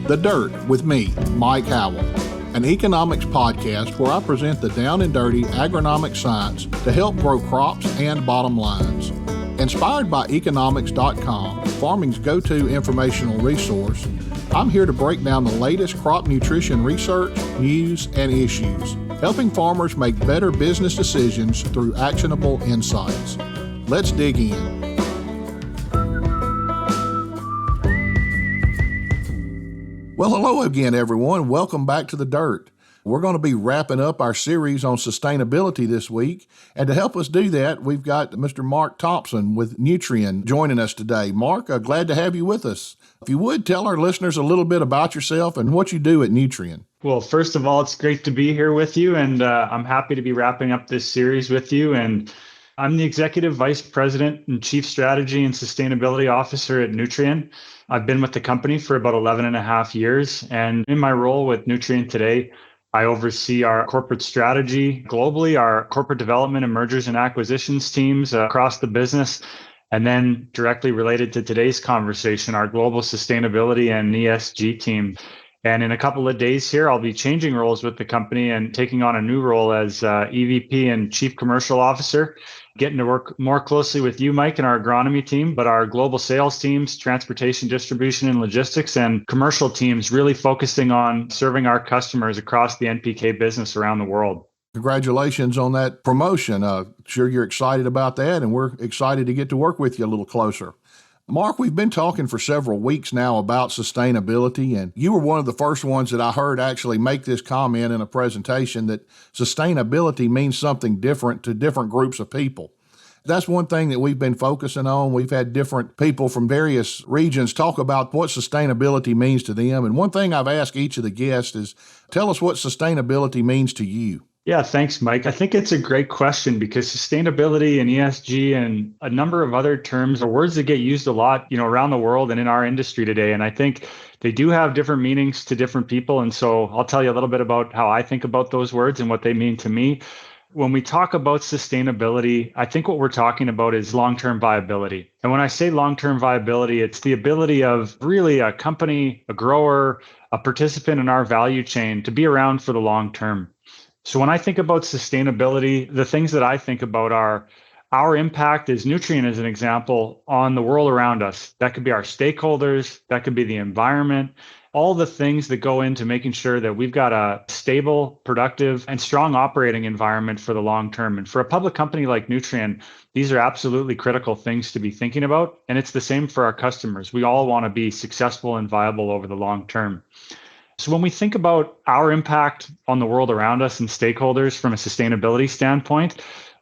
The Dirt with me, Mike Howell, an economics podcast where I present the down and dirty agronomic science to help grow crops and bottom lines. Inspired by economics.com, farming's go-to informational resource, I'm here to break down the latest crop nutrition research, news, and issues, helping farmers make better business decisions through actionable insights. Let's dig in. Well, hello again, everyone. Welcome back to The Dirt. We're going to be wrapping up our series on sustainability this week. And to help us do that, we've got Mr. Mark Thompson with Nutrien joining us today. Mark, glad to have you with us. If you would, tell our listeners a little bit about yourself and what you do at Nutrien. Well, first of all, it's great to be here with you, and I'm happy to be wrapping up this series with you. And I'm the Executive Vice President and Chief Strategy and Sustainability Officer at Nutrien. I've been with the company for about 11 and a half years. And in my role with Nutrien today, I oversee our corporate strategy globally, our corporate development and mergers and acquisitions teams across the business. And then directly related to today's conversation, our global sustainability and ESG team. And in a couple of days here, I'll be changing roles with the company and taking on a new role as EVP and Chief Commercial Officer, getting to work more closely with you, Mike, and our agronomy team, but our global sales teams, transportation, distribution, and logistics, and commercial teams really focusing on serving our customers across the NPK business around the world. Congratulations on that promotion. Sure you're excited about that, and we're excited to get to work with you a little closer. Mark, we've been talking for several weeks now about sustainability, and you were one of the first ones that I heard actually make this comment in a presentation that sustainability means something different to different groups of people. That's one thing that we've been focusing on. We've had different people from various regions talk about what sustainability means to them. And one thing I've asked each of the guests is, tell us what sustainability means to you. Yeah, thanks, Mike. I think it's a great question because sustainability and ESG and a number of other terms are words that get used a lot, around the world and in our industry today. And I think they do have different meanings to different people. And so I'll tell you a little bit about how I think about those words and what they mean to me. When we talk about sustainability, I think what we're talking about is long-term viability. And when I say long-term viability, it's the ability of really a company, a grower, a participant in our value chain to be around for the long term. So when I think about sustainability, the things that I think about are our impact as Nutrien, as an example, on the world around us. That could be our stakeholders, that could be the environment, all the things that go into making sure that we've got a stable, productive, and strong operating environment for the long term. And for a public company like Nutrien, these are absolutely critical things to be thinking about. And it's the same for our customers. We all want to be successful and viable over the long term. So when we think about our impact on the world around us and stakeholders from a sustainability standpoint,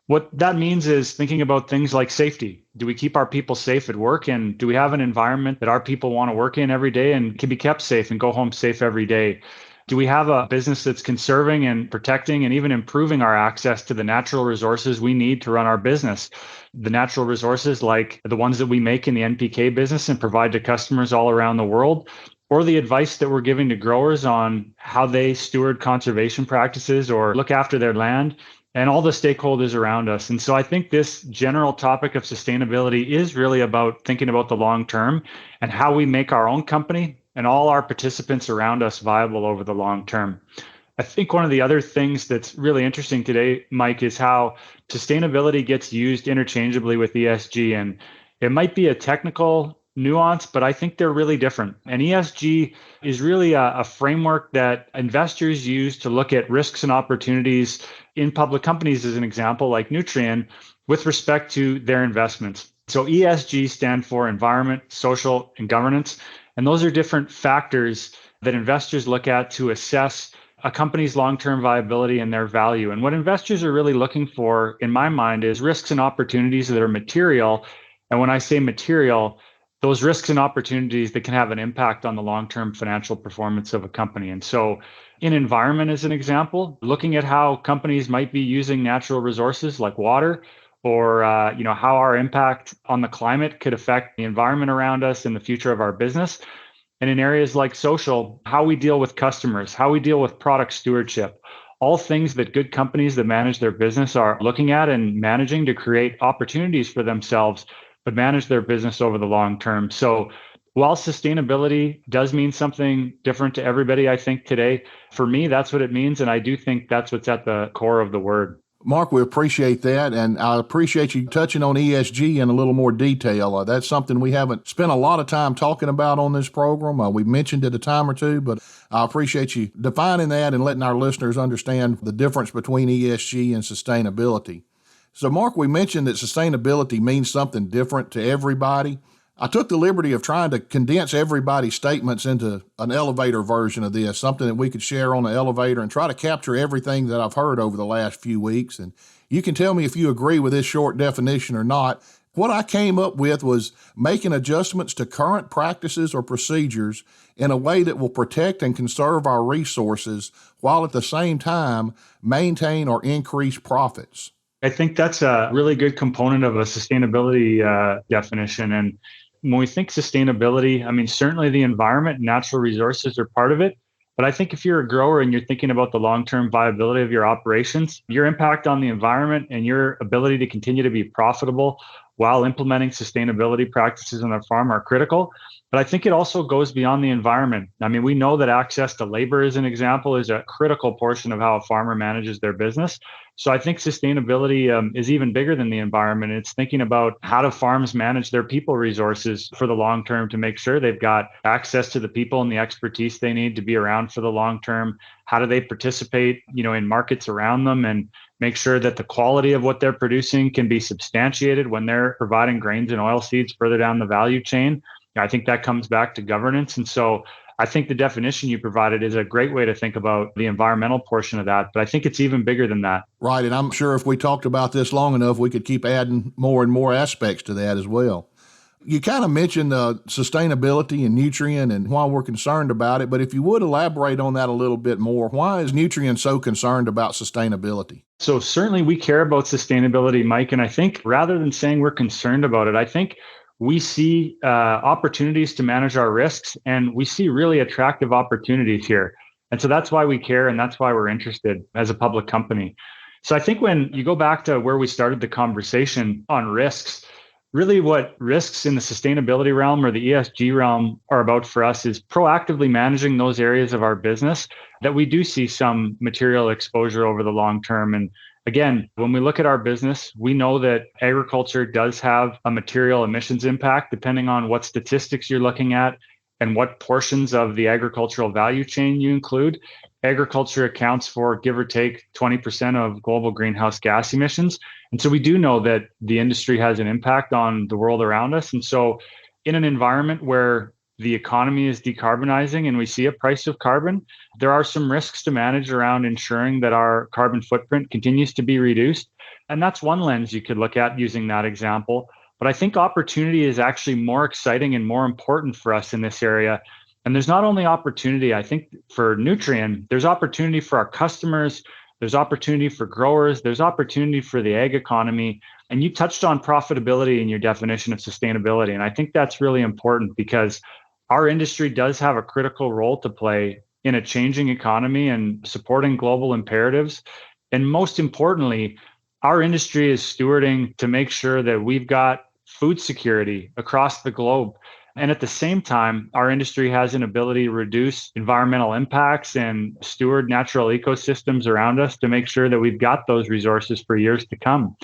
what that means is thinking about things like safety. Do we keep our people safe at work? And do we have an environment that our people want to work in every day and can be kept safe and go home safe every day? Do we have a business that's conserving and protecting and even improving our access to the natural resources we need to run our business? The natural resources like the ones that we make in the NPK business and provide to customers all around the world, or the advice that we're giving to growers on how they steward conservation practices or look after their land, and all the stakeholders around us. And so I think this general topic of sustainability is really about thinking about the long term and how we make our own company and all our participants around us viable over the long term. I think one of the other things that's really interesting today, Mike, is how sustainability gets used interchangeably with ESG. And it might be a technical nuance, but I think they're really different. And ESG is really a framework that investors use to look at risks and opportunities in public companies, as an example, like Nutrien, with respect to their investments. So ESG stand for environment, social, and governance. And those are different factors that investors look at to assess a company's long-term viability and their value. And what investors are really looking for, in my mind, is risks and opportunities that are material. And when I say material, those risks and opportunities that can have an impact on the long-term financial performance of a company. And so in environment, as an example, looking at how companies might be using natural resources like water, or how our impact on the climate could affect the environment around us and the future of our business. And in areas like social, how we deal with customers, how we deal with product stewardship. all things that good companies that manage their business are looking at and managing to create opportunities for themselves, but manage their business over the long term. So while sustainability does mean something different to everybody, I think today, for me, that's what it means. And I do think that's what's at the core of the word. Mark, we appreciate that, and I appreciate you touching on ESG in a little more detail. That's something we haven't spent a lot of time talking about on this program. We've mentioned it a time or two, but I appreciate you defining that and letting our listeners understand the difference between ESG and sustainability. So, Mark, we mentioned that sustainability means something different to everybody. I took the liberty of trying to condense everybody's statements into an elevator version of this, something that we could share on the elevator and try to capture everything that I've heard over the last few weeks. And you can tell me if you agree with this short definition or not. What I came up with was making adjustments to current practices or procedures in a way that will protect and conserve our resources while at the same time maintain or increase profits. I think that's a really good component of a sustainability definition. And when we think sustainability, I mean, certainly the environment and natural resources are part of it. But I think if you're a grower and you're thinking about the long-term viability of your operations, your impact on the environment and your ability to continue to be profitable while implementing sustainability practices on the farm are critical. But I think it also goes beyond the environment. I mean, we know that access to labor, as an example, is a critical portion of how a farmer manages their business. So I think sustainability is even bigger than the environment. It's thinking about how do farms manage their people resources for the long term to make sure they've got access to the people and the expertise they need to be around for the long term. How do they participate, in markets around them and make sure that the quality of what they're producing can be substantiated when they're providing grains and oilseeds further down the value chain. I think that comes back to governance. And so I think the definition you provided is a great way to think about the environmental portion of that. But I think it's even bigger than that. Right. And I'm sure if we talked about this long enough, we could keep adding more and more aspects to that as well. You kind of mentioned sustainability and Nutrien and why we're concerned about it. But if you would elaborate on that a little bit more, why is Nutrien so concerned about sustainability? So certainly we care about sustainability, Mike. And I think rather than saying we're concerned about it, I think we see opportunities to manage our risks, and we see really attractive opportunities here. And so that's why we care, and that's why we're interested as a public company. So I think when you go back to where we started the conversation on risks, really what risks in the sustainability realm or the ESG realm are about for us is proactively managing those areas of our business that we do see some material exposure over the long term. And again, when we look at our business, we know that agriculture does have a material emissions impact, depending on what statistics you're looking at and what portions of the agricultural value chain you include. Agriculture accounts for, give or take, 20% of global greenhouse gas emissions. And so we do know that the industry has an impact on the world around us. And so in an environment where the economy is decarbonizing and we see a price of carbon, there are some risks to manage around ensuring that our carbon footprint continues to be reduced. And that's one lens you could look at using that example. But I think opportunity is actually more exciting and more important for us in this area. And there's not only opportunity, I think for Nutrien, there's opportunity for our customers, there's opportunity for growers, there's opportunity for the ag economy. And you touched on profitability in your definition of sustainability. And I think that's really important because our industry does have a critical role to play in a changing economy and supporting global imperatives. And most importantly, our industry is stewarding to make sure that we've got food security across the globe. And at the same time, our industry has an ability to reduce environmental impacts and steward natural ecosystems around us to make sure that we've got those resources for years to come.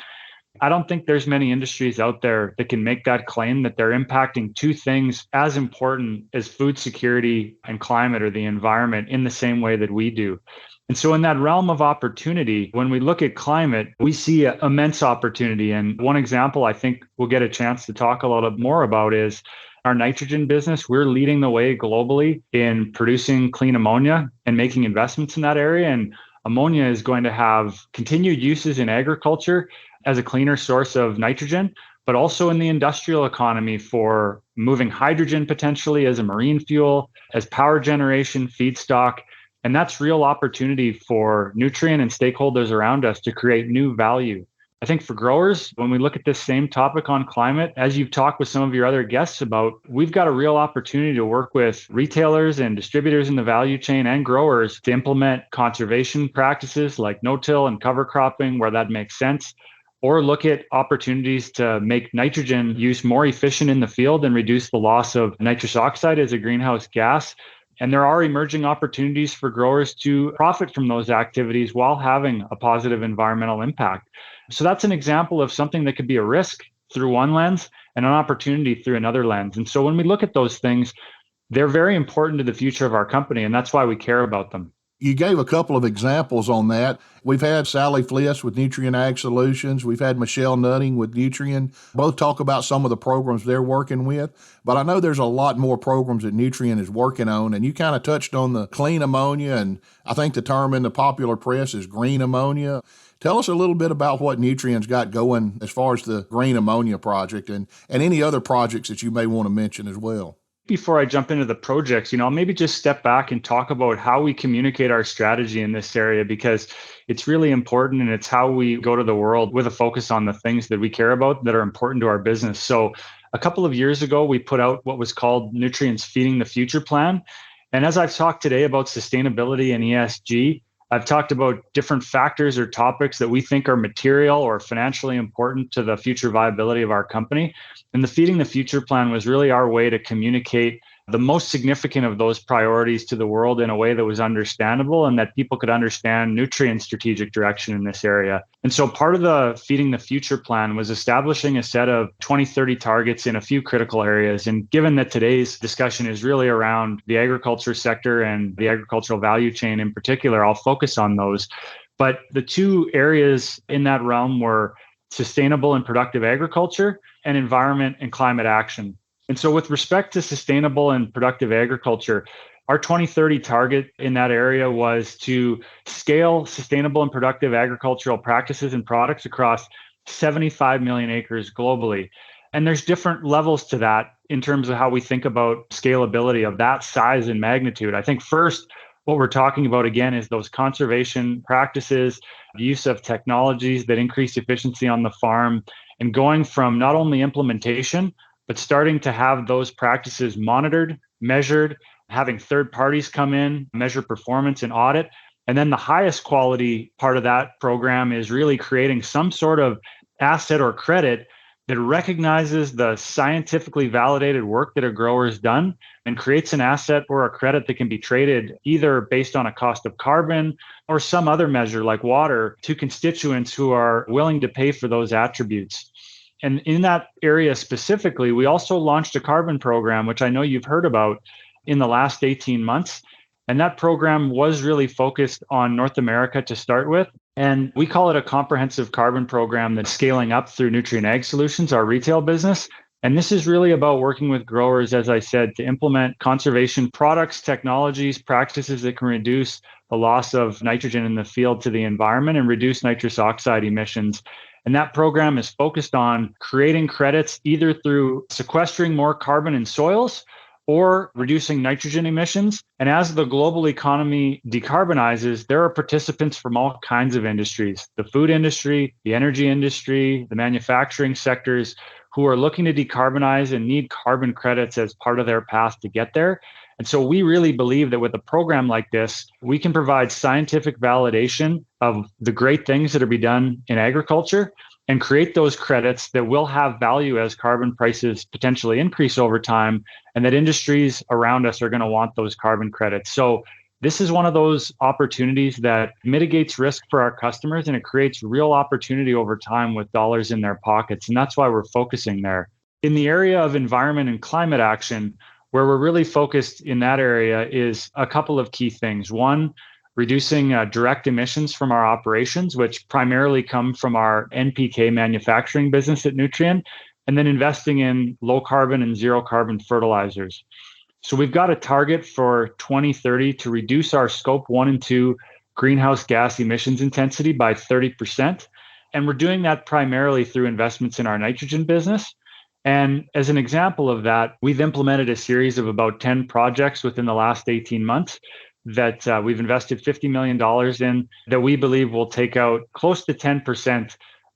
I don't think there's many industries out there that can make that claim that they're impacting two things as important as food security and climate or the environment in the same way that we do. And so in that realm of opportunity, when we look at climate, we see immense opportunity. And one example I think we'll get a chance to talk a little bit more about is our nitrogen business. We're leading the way globally in producing clean ammonia and making investments in that area. And ammonia is going to have continued uses in agriculture as a cleaner source of nitrogen, but also in the industrial economy for moving hydrogen potentially as a marine fuel, as power generation, feedstock. And that's real opportunity for Nutrien and stakeholders around us to create new value I think for growers, when we look at this same topic on climate, as you've talked with some of your other guests about, we've got a real opportunity to work with retailers and distributors in the value chain and growers to implement conservation practices like no-till and cover cropping where that makes sense, or look at opportunities to make nitrogen use more efficient in the field and reduce the loss of nitrous oxide as a greenhouse gas. And there are emerging opportunities for growers to profit from those activities while having a positive environmental impact. So that's an example of something that could be a risk through one lens and an opportunity through another lens. And so when we look at those things, they're very important to the future of our company, and that's why we care about them. You gave a couple of examples on that. We've had Sally Fliss with Nutrien Ag Solutions. We've had Michelle Nutting with Nutrien. Both talk about some of the programs they're working with. But I know there's a lot more programs that Nutrien is working on. And you kind of touched on the clean ammonia. And I think the term in the popular press is green ammonia. Tell us a little bit about what Nutrien's got going as far as the green ammonia project and any other projects that you may want to mention as well. Before I jump into the projects, I'll maybe just step back and talk about how we communicate our strategy in this area, because it's really important and it's how we go to the world with a focus on the things that we care about that are important to our business. So a couple of years ago, we put out what was called Nutrien's Feeding the Future plan. And as I've talked today about sustainability and ESG, I've talked about different factors or topics that we think are material or financially important to the future viability of our company. And the Feeding the Future plan was really our way to communicate the most significant of those priorities to the world in a way that was understandable and that people could understand Nutrien's strategic direction in this area. And so part of the Feeding the Future plan was establishing a set of 2030 targets in a few critical areas. And given that today's discussion is really around the agriculture sector and the agricultural value chain in particular, I'll focus on those. But the two areas in that realm were sustainable and productive agriculture and environment and climate action. And so with respect to sustainable and productive agriculture, our 2030 target in that area was to scale sustainable and productive agricultural practices and products across 75 million acres globally. And there's different levels to that in terms of how we think about scalability of that size and magnitude. I think first, what we're talking about again is those conservation practices, the use of technologies that increase efficiency on the farm, and going from not only implementation, but starting to have those practices monitored, measured, having third parties come in, measure performance and audit. And then the highest quality part of that program is really creating some sort of asset or credit that recognizes the scientifically validated work that a grower has done and creates an asset or a credit that can be traded either based on a cost of carbon or some other measure like water to constituents who are willing to pay for those attributes. And in that area specifically, we also launched a carbon program, which I know you've heard about in the last 18 months. And that program was really focused on North America to start with. And we call it a comprehensive carbon program that's scaling up through Nutrien Ag Solutions, our retail business. And this is really about working with growers, as I said, to implement conservation products, technologies, practices that can reduce the loss of nitrogen in the field to the environment and reduce nitrous oxide emissions. And that program is focused on creating credits either through sequestering more carbon in soils or reducing nitrogen emissions. And as the global economy decarbonizes, there are participants from all kinds of industries, the food industry, the energy industry, the manufacturing sectors, who are looking to decarbonize and need carbon credits as part of their path to get there. And so we really believe that with a program like this, we can provide scientific validation of the great things that are being done in agriculture and create those credits that will have value as carbon prices potentially increase over time, and that industries around us are going to want those carbon credits. So this is one of those opportunities that mitigates risk for our customers, and it creates real opportunity over time with dollars in their pockets. And that's why we're focusing there. In the area of environment and climate action, where we're really focused in that area is a couple of key things. One, reducing direct emissions from our operations, which primarily come from our NPK manufacturing business at Nutrien, and then investing in low carbon and zero carbon fertilizers. So we've got a target for 2030 to reduce our scope 1 and 2 greenhouse gas emissions intensity by 30%. And we're doing that primarily through investments in our nitrogen business. And as an example of that, we've implemented a series of about 10 projects within the last 18 months that we've invested $50 million in that we believe will take out close to 10%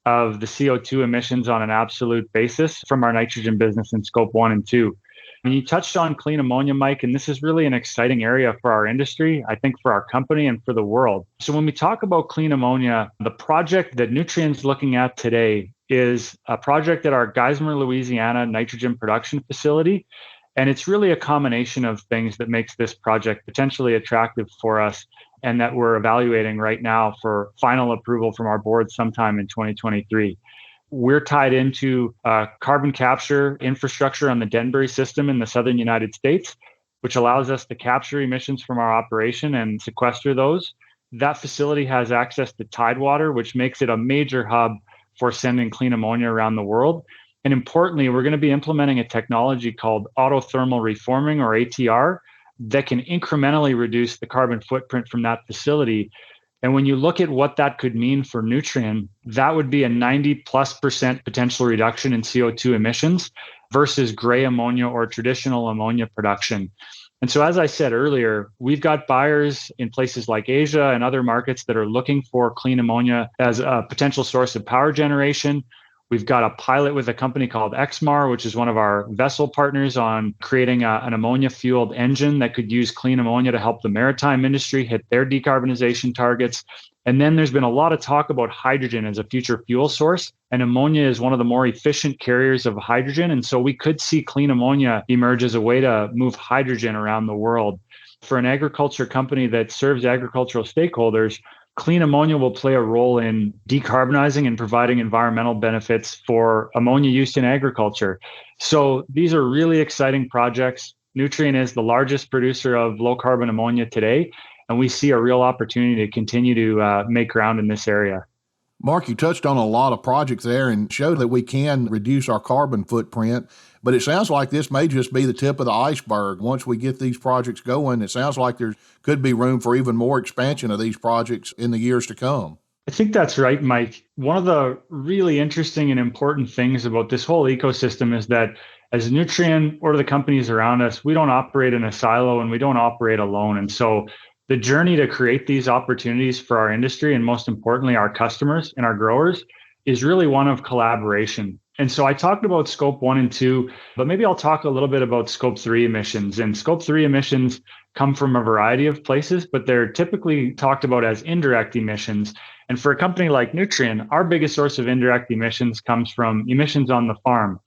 of the CO2 emissions on an absolute basis from our nitrogen business in scope 1 and 2. And you touched on clean ammonia, Mike, and this is really an exciting area for our industry, I think for our company and for the world. So when we talk about clean ammonia, the project that Nutrien's looking at today is a project at our Geismar, Louisiana nitrogen production facility. And it's really a combination of things that makes this project potentially attractive for us and that we're evaluating right now for final approval from our board sometime in 2023. We're tied into carbon capture infrastructure on the Denbury system in the southern United States, which allows us to capture emissions from our operation and sequester those. That facility has access to tidewater, which makes it a major hub for sending clean ammonia around the world. And importantly, we're going to be implementing a technology called autothermal reforming, or ATR, that can incrementally reduce the carbon footprint from that facility. And when you look at what that could mean for Nutrien, that would be a 90+% potential reduction in CO2 emissions versus gray ammonia or traditional ammonia production. And so, as I said earlier, we've got buyers in places like Asia and other markets that are looking for clean ammonia as a potential source of power generation. We've got a pilot with a company called Exmar, which is one of our vessel partners, on creating an ammonia-fueled engine that could use clean ammonia to help the maritime industry hit their decarbonization targets. And then there's been a lot of talk about hydrogen as a future fuel source, and ammonia is one of the more efficient carriers of hydrogen. And so we could see clean ammonia emerge as a way to move hydrogen around the world. For an agriculture company that serves agricultural stakeholders, clean ammonia will play a role in decarbonizing and providing environmental benefits for ammonia use in agriculture. So these are really exciting projects. Nutrien is the largest producer of low carbon ammonia today, and we see a real opportunity to continue to make ground in this area. Mark, you touched on a lot of projects there and showed that we can reduce our carbon footprint, but it sounds like this may just be the tip of the iceberg. Once we get these projects going, it sounds like there could be room for even more expansion of these projects in the years to come. I think that's right, Mike. One of the really interesting and important things about this whole ecosystem is that as Nutrien or the companies around us, we don't operate in a silo and we don't operate alone. And so the journey to create these opportunities for our industry, and most importantly, our customers and our growers, is really one of collaboration. And so I talked about scope 1 and 2, but maybe I'll talk a little bit about scope 3 emissions. And scope 3 emissions come from a variety of places, but they're typically talked about as indirect emissions. And for a company like Nutrien, our biggest source of indirect emissions comes from emissions on the farm.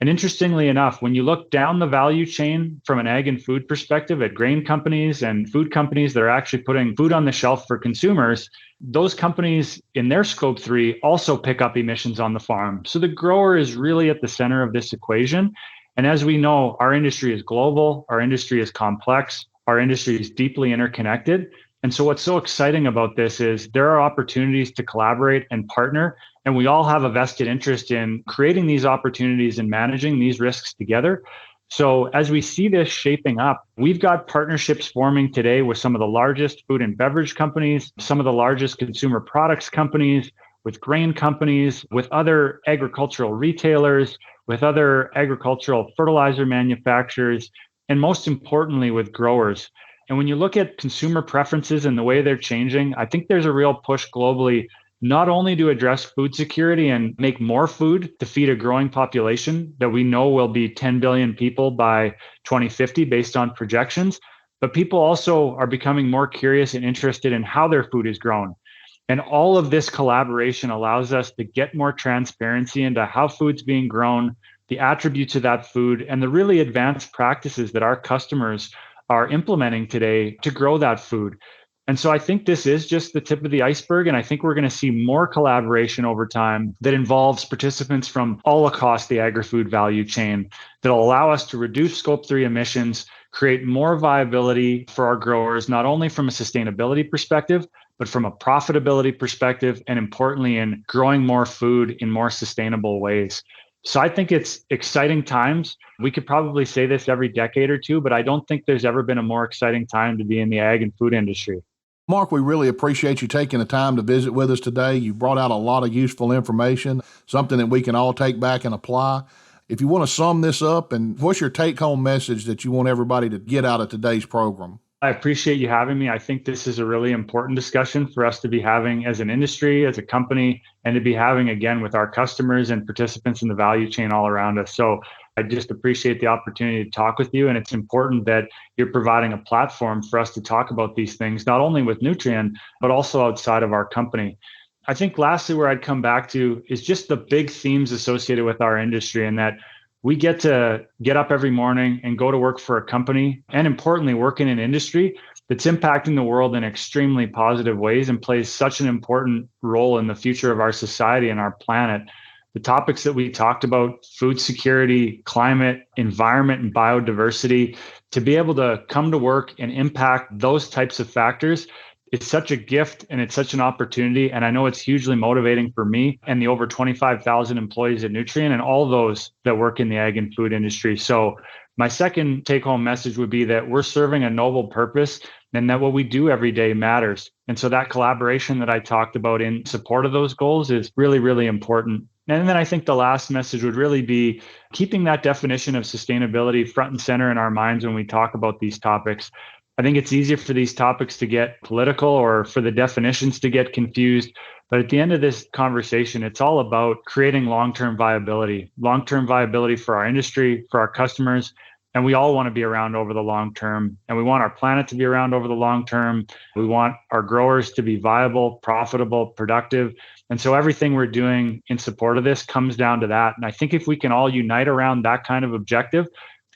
And interestingly enough, when you look down the value chain from an ag and food perspective at grain companies and food companies that are actually putting food on the shelf for consumers, those companies in their scope 3 also pick up emissions on the farm. So the grower is really at the center of this equation. And as we know, our industry is global, our industry is complex, our industry is deeply interconnected. And so what's so exciting about this is there are opportunities to collaborate and partner, and we all have a vested interest in creating these opportunities and managing these risks together. So as we see this shaping up, we've got partnerships forming today with some of the largest food and beverage companies, some of the largest consumer products companies, with grain companies, with other agricultural retailers, with other agricultural fertilizer manufacturers, and most importantly, with growers. And when you look at consumer preferences and the way they're changing, I think there's a real push globally, not only to address food security and make more food to feed a growing population that we know will be 10 billion people by 2050 based on projections, but people also are becoming more curious and interested in how their food is grown. And all of this collaboration allows us to get more transparency into how food's being grown, the attributes of that food, and the really advanced practices that our customers are implementing today to grow that food. And so I think this is just the tip of the iceberg. And I think we're going to see more collaboration over time that involves participants from all across the agri-food value chain that'll allow us to reduce scope 3 emissions, create more viability for our growers, not only from a sustainability perspective, but from a profitability perspective, and importantly, in growing more food in more sustainable ways. So I think it's exciting times. We could probably say this every decade or two, but I don't think there's ever been a more exciting time to be in the ag and food industry. Mark, we really appreciate you taking the time to visit with us today. You brought out a lot of useful information, something that we can all take back and apply. If you want to sum this up, and what's your take-home message that you want everybody to get out of today's program? I appreciate you having me. I think this is a really important discussion for us to be having as an industry, as a company, and to be having again with our customers and participants in the value chain all around us. So I just appreciate the opportunity to talk with you. And it's important that you're providing a platform for us to talk about these things, not only with Nutrien, but also outside of our company. I think lastly, where I'd come back to is just the big themes associated with our industry, and that we get to get up every morning and go to work for a company, and importantly, work in an industry that's impacting the world in extremely positive ways and plays such an important role in the future of our society and our planet. The topics that we talked about, food security, climate, environment, and biodiversity, to be able to come to work and impact those types of factors, it's such a gift and it's such an opportunity. And I know it's hugely motivating for me and the over 25,000 employees at Nutrien and all those that work in the ag and food industry. So my second take-home message would be that we're serving a noble purpose and that what we do every day matters. And so that collaboration that I talked about in support of those goals is really, really important. And then I think the last message would really be keeping that definition of sustainability front and center in our minds when we talk about these topics. I think it's easier for these topics to get political or for the definitions to get confused. But at the end of this conversation, it's all about creating long-term viability for our industry, for our customers. And we all want to be around over the long term. And we want our planet to be around over the long term. We want our growers to be viable, profitable, productive. And so everything we're doing in support of this comes down to that. And I think if we can all unite around that kind of objective,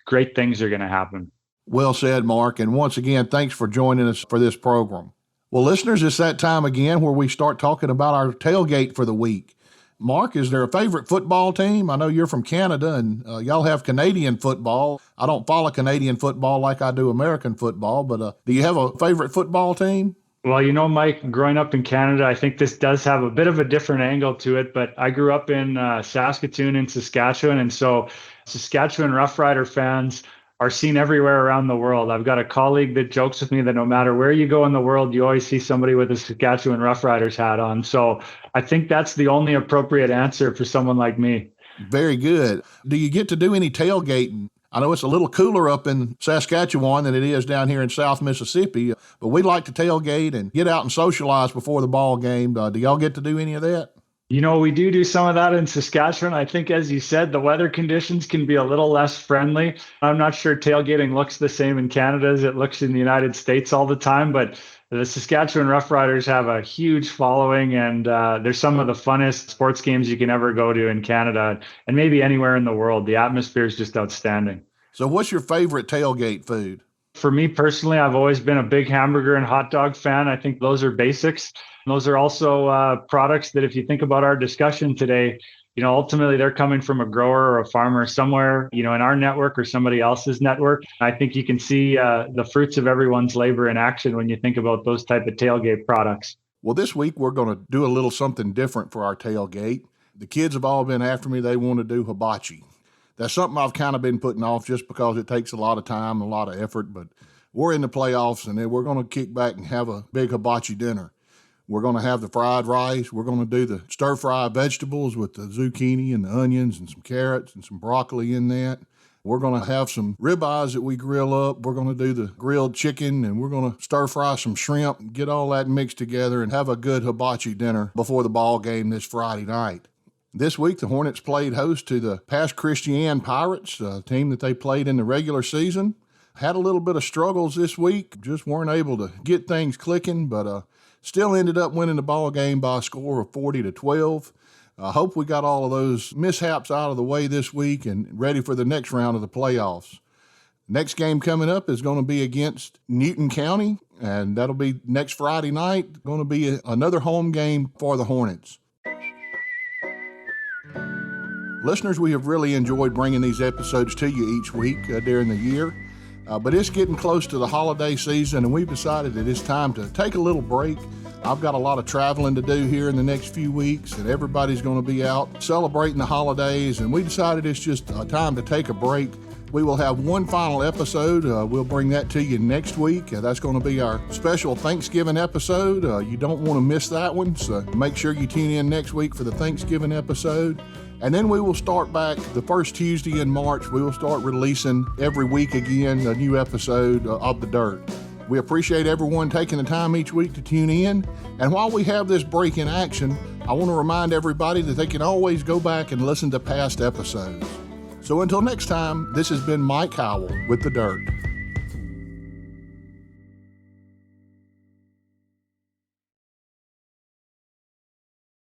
great things are going to happen. Well said, Mark. And once again, thanks for joining us for this program. Well, listeners, it's that time again where we start talking about our tailgate for the week. Mark, is there a favorite football team? I know you're from Canada and y'all have Canadian football. I don't follow Canadian football like I do American football, but do you have a favorite football team? Well, Mike, growing up in Canada, I think this does have a bit of a different angle to it, but I grew up in Saskatoon and Saskatchewan. And so Saskatchewan Rough Rider fans are seen everywhere around the world. I've got a colleague that jokes with me that no matter where you go in the world, you always see somebody with a Saskatchewan Rough Riders hat on. So I think that's the only appropriate answer for someone like me. Very good. Do you get to do any tailgating? I know it's a little cooler up in Saskatchewan than it is down here in South Mississippi, but we like to tailgate and get out and socialize before the ball game. Do y'all get to do any of that? We do some of that in Saskatchewan. I think, as you said, the weather conditions can be a little less friendly. I'm not sure tailgating looks the same in Canada as it looks in the United States all the time, but the Saskatchewan Roughriders have a huge following, and they're some of the funnest sports games you can ever go to in Canada and maybe anywhere in the world. The atmosphere is just outstanding. So what's your favorite tailgate food? For me personally, I've always been a big hamburger and hot dog fan. I think those are basics. Those are also products that, if you think about our discussion today, ultimately they're coming from a grower or a farmer somewhere, in our network or somebody else's network. I think you can see the fruits of everyone's labor in action when you think about those type of tailgate products. Well, this week we're going to do a little something different for our tailgate. The kids have all been after me. They want to do hibachi. That's something I've kind of been putting off just because it takes a lot of time and a lot of effort, but we're in the playoffs and then we're going to kick back and have a big hibachi dinner. We're going to have the fried rice. We're going to do the stir-fry vegetables with the zucchini and the onions and some carrots and some broccoli in that. We're going to have some ribeyes that we grill up. We're going to do the grilled chicken, and we're going to stir-fry some shrimp and get all that mixed together and have a good hibachi dinner before the ball game this Friday night. This week, the Hornets played host to the Pass Christian Pirates, a team that they played in the regular season. Had a little bit of struggles this week, just weren't able to get things clicking, but still ended up winning the ball game by a score of 40-12. I hope we got all of those mishaps out of the way this week and ready for the next round of the playoffs. Next game coming up is going to be against Newton County, and that'll be next Friday night. Going to be another home game for the Hornets. Listeners, we have really enjoyed bringing these episodes to you each week during the year. But it's getting close to the holiday season, and we've decided that it's time to take a little break. I've got a lot of traveling to do here in the next few weeks, and everybody's going to be out celebrating the holidays, and we decided it's just time to take a break. We will have one final episode. We'll bring that to you next week. That's going to be our special Thanksgiving episode. You don't want to miss that one, so make sure you tune in next week for the Thanksgiving episode. And then we will start back the first Tuesday in March. We will start releasing every week again a new episode of The Dirt. We appreciate everyone taking the time each week to tune in. And while we have this break in action, I want to remind everybody that they can always go back and listen to past episodes. So until next time, this has been Mike Howell with The Dirt.